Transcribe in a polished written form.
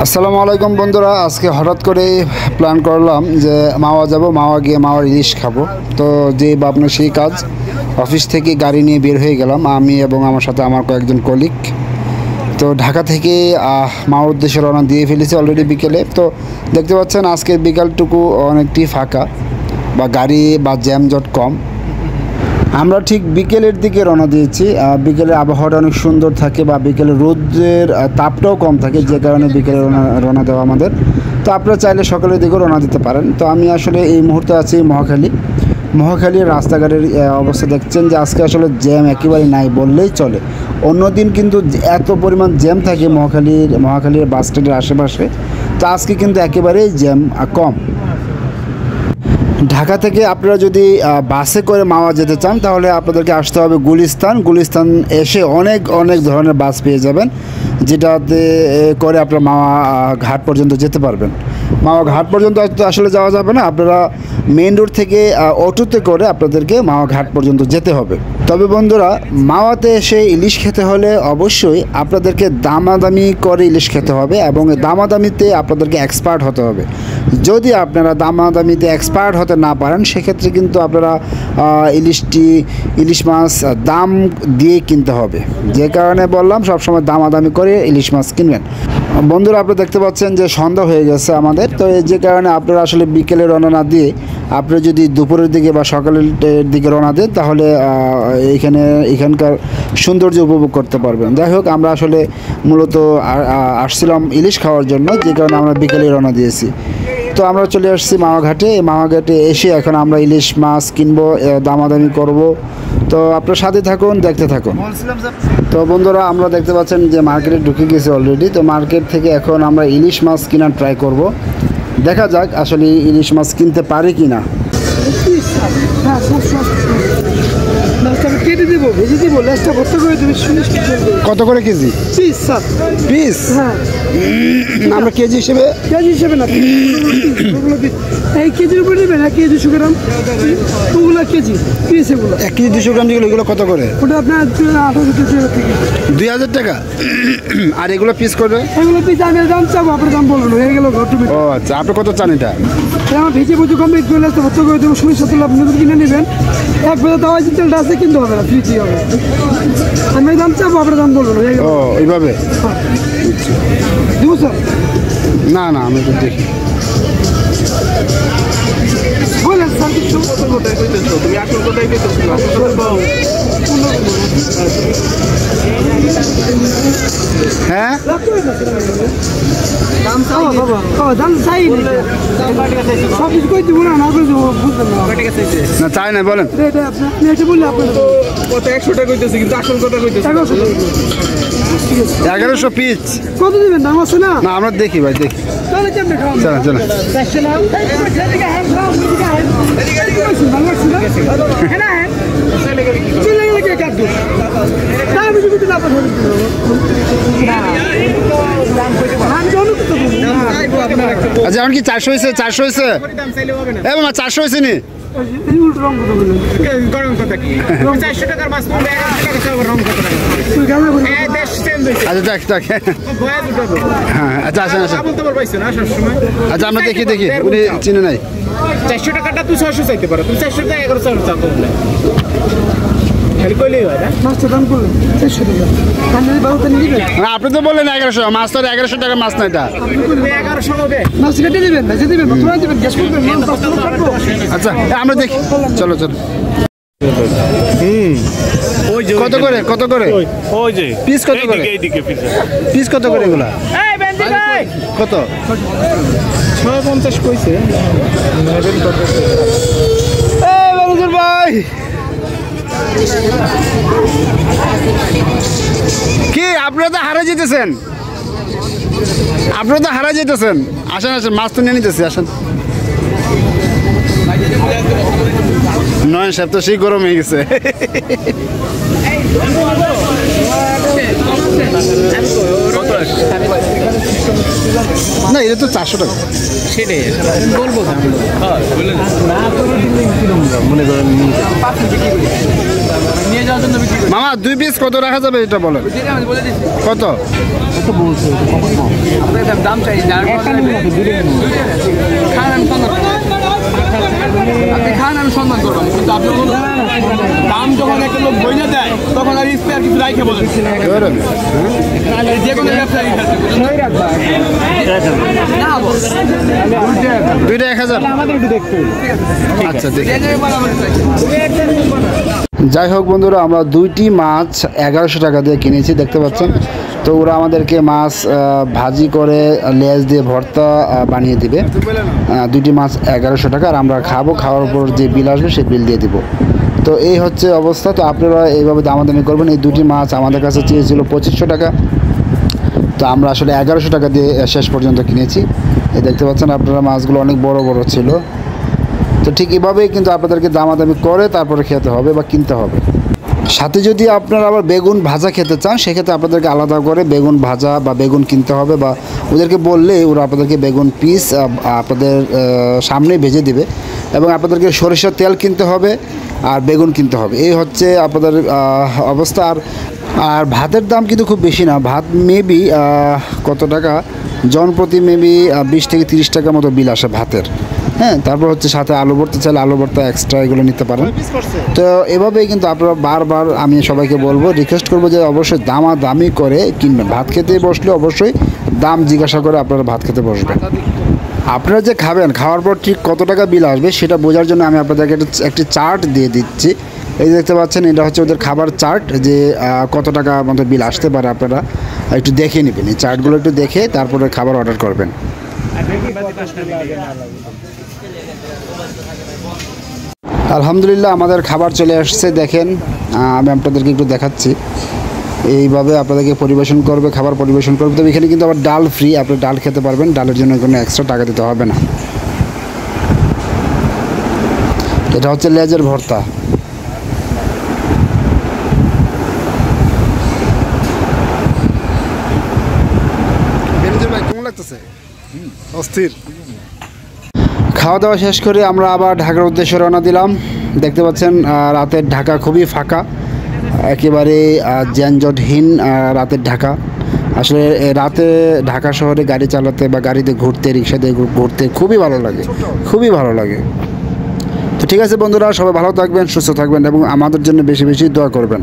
আসসালামু আলাইকুম বন্ধুরা, আজকে হঠাৎ করে প্ল্যান করলাম যে মাওয়া যাব, মাওয়া গিয়ে মাওয়ার ইলিশ খাবো। তো যে ভাবনা সেই কাজ, অফিস থেকে গাড়ি নিয়ে বের হয়ে গেলাম আমি এবং আমার সাথে আমার কয়েকজন কলিগ। তো ঢাকা থেকে মাওয়ার উদ্দেশ্যে রওনা দিয়ে ফেলেছি অলরেডি বিকেলে। তো দেখতে পাচ্ছেন আজকের বিকালটুকু অনেকটি ফাঁকা, বা গাড়ি বা জ্যামজট কম। আমরা ঠিক বিকেলের দিকে রওনা দিয়েছি। বিকেলের আবহাওয়াটা অনেক সুন্দর থাকে, বা বিকেলের রোদের তাপটাও কম থাকে, যে কারণে বিকেলে রওনা দেওয়া আমাদের। তো আপনারা চাইলে সকালের দিকেও রওনা দিতে পারেন। তো আমি আসলে এই মুহূর্তে আছি মহাখালীর রাস্তাঘাটের অবস্থা দেখছেন যে আজকে আসলে জ্যাম একেবারে নাই বললেই চলে। অন্যদিন কিন্তু এত পরিমাণ জ্যাম থাকে মহাখালীর বাস স্ট্যান্ডের আশেপাশে, তো আজকে কিন্তু একেবারেই জ্যাম কম। ঢাকা থেকে আপনারা যদি বাসে করে মাওয়া যেতে চান তাহলে আপনাদেরকে আসতে হবে গুলিস্তান এসে অনেক ধরনের বাস পেয়ে যাবেন, যেটাতে করে আপনারা মাওয়া ঘাট পর্যন্ত যেতে পারবেন। মাওয়া ঘাট পর্যন্ত আসলে যাওয়া যাবে না, আপনারা মেইন রোড থেকে অটোতে করে আপনাদেরকে মাওয়া ঘাট পর্যন্ত যেতে হবে। তবে বন্ধুরা, মাওয়াতে এসে ইলিশ খেতে হলে অবশ্যই আপনাদেরকে দামাদামি করে ইলিশ খেতে হবে, এবং দামাদামিতে আপনাদেরকে এক্সপার্ট হতে হবে। যদি আপনারা দামাদামিতে এক্সপার্ট হতে না পারেন, সেক্ষেত্রে কিন্তু আপনারা ইলিশ মাছ দাম দিয়ে কিনতে হবে। যে কারণে বললাম সবসময় দামাদামি করে ইলিশ মাছ কিনবেন। বন্ধুরা, আপনারা দেখতে পাচ্ছেন যে সন্ধ্যা হয়ে গেছে আমাদের। তো যে কারণে আপনারা আসলে বিকেলে রওনা না দিয়ে আপনারা যদি দুপুরের দিকে বা সকালের দিকে রওনা দেন তাহলে এখানকার সৌন্দর্য উপভোগ করতে পারবেন। যাই হোক, আমরা আসলে মূলত আসছিলাম ইলিশ খাওয়ার জন্য, যে কারণে আমরা বিকেলে রওনা দিয়েছি। তো আমরা চলে আসছি মাওয়া ঘাটে এসে এখন আমরা ইলিশ মাছ কিনবো, দামাদামি করব। তো আপনার সাথে থাকুন, দেখতে থাকুন। তো বন্ধুরা, আমরা দেখতে পাচ্ছেন যে মার্কেটে ঢুকে গেছি অলরেডি। তো মার্কেট থেকে এখন আমরা ইলিশ মাছ কেনার ট্রাই করব। দেখা যাক আসলে ইলিশ মাছ কিনতে পারি কি না। কত করে কেজি? পিস? আমরা কেজি হিসেবে না, এই কেজির উপরে নেবেন। 1 কেজি 200 গ্রাম, ওগুলো কেজি পিস। এগুলো 1 কেজি 200 গ্রাম যেগুলো, এগুলো কত করে? ওটা আপনার 2000 টাকা। আর এগুলো পিস করবে? এগুলো পিস আমি দাম চাবো, আপনার দাম বলুন হয়ে গেল। ও আচ্ছা, আপনি কত চান এটা? আমার ভেজে বুঝে কম একটু হলে ভর্তি করে দেবো। সরিষা তেল আপনি কিনে নেবেন, 1 বেলা দেওয়া যে তেলটা আছে কিনতে হবে না, ফ্রিজই হবে। আমি দাম চাবো, আপনার দাম বলুন হয়ে গেল। ও এইভাবে দেবো স্যার? না আমি তো দেখি। বলেন স্যার, কিছু তুমি এখন কোথায় হ্যাঁ দাম চাই সব কিছু কই দিব না, না চাই না, বলেন। আপনি এটা বললে আপনার কত 100 টাকা কইতেছে, কিন্তু আসল কথা কইতেছে 1100 পিস। কত দিবেন? দাম আছে না? না আমরা দেখি ভাই, দেখি। তাহলে কেমনে খাওয়া? চলো আচ্ছা, এখন কি 400 হয়েছে? 400 হয়েছে? এ বাবা, 400 হয়েছে নি? আচ্ছা দেখ। হ্যাঁ আচ্ছা, আসেন। আচ্ছা আমরা দেখি, উনি চিনে নাই। 400 টাকাটা তুই 600 চাইতে পারো, তুমি 400 টাকা 1100 চাইতে পারো। খালি কইলেই হয় না? মাছটা দাম করলেন 400 টাকা। আপনি তো বললেন 1100। মাছ তো 1100 টাকা মাছ না এটা। 1100 হবে। মাছ কেটে দিবেন, ভেজে দিবেন, মশলা দিবেন, গ্যাস করবেন, মাছ কাটবো। আচ্ছা আমরা দেখি, চলো। কত করে ওই যে পিস? কত করে পিস? কত করে এগুলা? এই বেঞ্জি ভাই কত? 650 কইছে। এই বাবুর ভাই, কি আপনারা তো হারা যেতেছেন? আসেন, মাছ তো নিয়ে নিতেছি, আসেন। নয়ন সাহেব তো সেই গরম হয়ে গেছে। না, এটা তো 400 টাকা। সেটাই বলবো মনে করেন নিয়ে মামা 2 পিস কত রাখা যাবে এটা বলেন, কত? দাম চাই খান আমি সম্মান করলাম, কিন্তু আপনি দাম যখন একটা লোক বইলে দেয় তখন আর স্পেয়ার কিছু রাইখে বলেন যে কোনো ব্যবসায়ী দুইটা 1000। আচ্ছা যাই হোক বন্ধুরা, আমরা 2টি মাছ 1100 টাকা দিয়ে কিনেছি, দেখতে পাচ্ছেন। তো ওরা আমাদেরকে মাছ ভাজি করে লেজ দিয়ে ভর্তা বানিয়ে দিবে। 2টি মাছ 1100 টাকা, আর আমরা খাবো, খাওয়ার পর যে বিল আসবে সেই বিল দিয়ে দিব। তো এই হচ্ছে অবস্থা। তো আপনারা এইভাবে দামাদামি করবেন। এই 2টি মাছ আমাদের কাছে চেয়েছিল 2500 টাকা, তো আমরা আসলে 1100 টাকা দিয়ে শেষ পর্যন্ত কিনেছি। এই দেখতে পাচ্ছেন আপনারা, মাছগুলো অনেক বড় বড় ছিল। তো ঠিক এভাবেই কিন্তু আপনাদেরকে দামাদামি করে তারপরে খেতে হবে বা কিনতে হবে। সাথে যদি আপনারা আবার বেগুন ভাজা খেতে চান, সেক্ষেত্রে আপনাদেরকে আলাদা করে বেগুন ভাজা বা বেগুন কিনতে হবে, বা ওদেরকে বললে ওরা আপনাদেরকে বেগুন পিস আপনাদের সামনেই ভেজে দিবে, এবং আপনাদেরকে সরিষার তেল কিনতে হবে আর বেগুন কিনতে হবে। এই হচ্ছে আপনাদের অবস্থা। আর ভাতের দাম কিন্তু খুব বেশি না। ভাত মেবি কত টাকা জনপ্রতি, মেবি 20 থেকে 30 টাকা মতো বিল আসে ভাতের। হ্যাঁ, তারপর হচ্ছে সাথে আলু ভর্তা চাইলে আলু ভর্তা এক্সট্রা এগুলো নিতে পারেন। তো এভাবেই কিন্তু আপনারা বারবার আমি সবাইকে বলবো, রিকোয়েস্ট করবো যে অবশ্যই দামাদামি করে কিনবেন। ভাত খেতে বসলে অবশ্যই দাম জিজ্ঞাসা করে আপনারা ভাত খেতে বসবেন। আপনারা যে খাবেন, খাওয়ার পর ঠিক কত টাকা বিল আসবে সেটা বোঝার জন্য আমি আপনাদেরকে একটি চার্ট দিয়ে দিচ্ছি। এই দেখতে পাচ্ছেন, এটা হচ্ছে ওদের খাবার চার্ট, যে কত টাকা মতো বিল আসতে পারে। আপনারা একটু দেখে নেবেন, এই চার্টগুলো একটু দেখে তারপরে খাবার অর্ডার করবেন। আলহামদুলিল্লাহ আমাদের খাবার চলে আসছে। দেখেন, আমি আপনাদেরকে একটু দেখাচ্ছি। এইভাবে আপনাদেরকে পরিবেশন করবে, খাবার পরিবেশন করবে। তবে এখানে কিন্তু আবার ডাল ফ্রি, আপনি ডাল খেতে পারবেন, ডালের জন্য কোনো এক্সট্রা টাকা দিতে হবে না। এটা হচ্ছে লেজের ভর্তা। কেমন লাগতেছে? অস্থির। খাওয়া দাওয়া শেষ করে আমরা আবার ঢাকার উদ্দেশ্যে রওনা দিলাম। দেখতে পাচ্ছেন রাতের ঢাকা খুবই ফাঁকা, একেবারে যানজটহীন রাতের ঢাকা। আসলে রাতে ঢাকা শহরে গাড়ি চালাতে বা গাড়িতে ঘুরতে, রিক্সাতে ঘুরতে খুবই ভালো লাগে, খুবই ভালো লাগে। তো ঠিক আছে বন্ধুরা, সবাই ভালো থাকবেন, সুস্থ থাকবেন এবং আমাদের জন্য বেশি বেশি দোয়া করবেন।